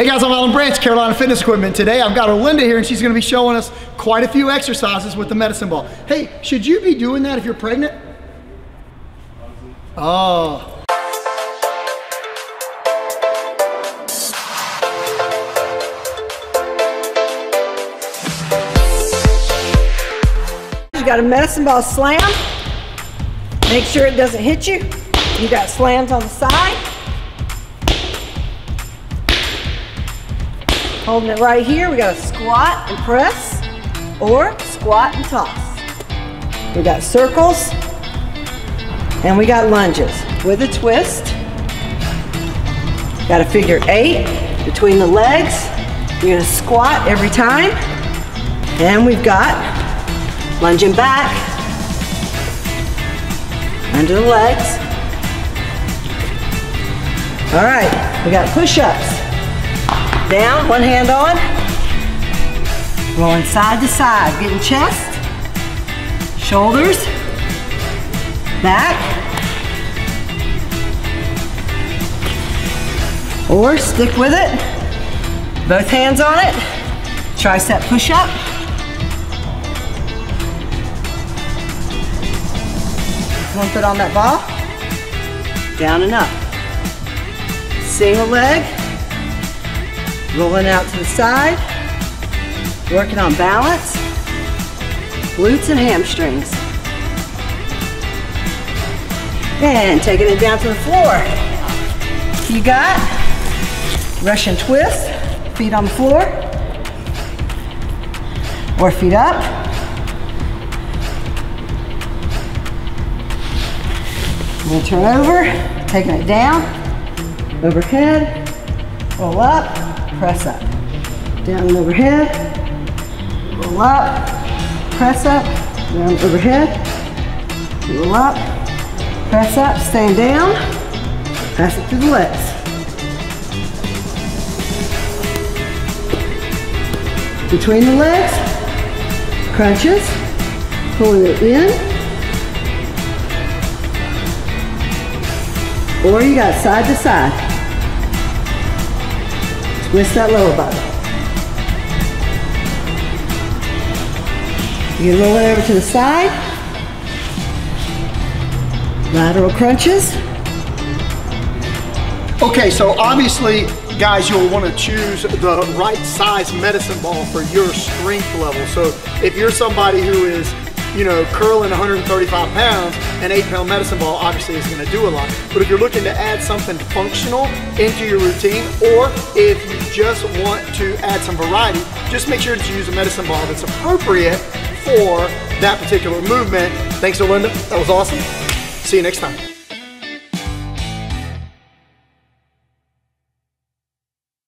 Hey guys, I'm Alan Branch, Carolina Fitness Equipment. Today I've got Linda here and she's gonna be showing us quite a few exercises with the medicine ball. Hey, should you be doing that if you're pregnant? Oh. You got a medicine ball slam. Make sure it doesn't hit you. You got slams on the side. Holding it right here, we got a squat and press, or squat and toss. We got circles, and we got lunges with a twist. Got a figure 8 between the legs. You're gonna squat every time. And we've got lunging back, under the legs. All right, we got push-ups. Down, one hand on, rolling side to side, getting chest, shoulders, back, or stick with it, both hands on it, tricep push-up. One foot on that ball, down and up. Single leg, rolling out to the side, working on balance, glutes and hamstrings. And taking it down to the floor. You got Russian twist, feet on the floor, or feet up. We'll turn over, taking it down, overhead, roll up, press up, down and overhead, roll up, press up, down, overhead, roll up, press up, staying down, pass it through the legs. Between the legs, crunches, pulling it in, or you got side to side. Twist that lower body. You can roll it over to the side. Lateral crunches. Okay, so obviously, guys, you'll want to choose the right size medicine ball for your strength level. So if you're somebody who is, curling 135 pounds, an 8-pound medicine ball obviously is going to do a lot. But if you're looking to add something functional into your routine, or if you just want to add some variety, just make sure that you use a medicine ball that's appropriate for that particular movement. Thanks, Linda. That was awesome. See you next time.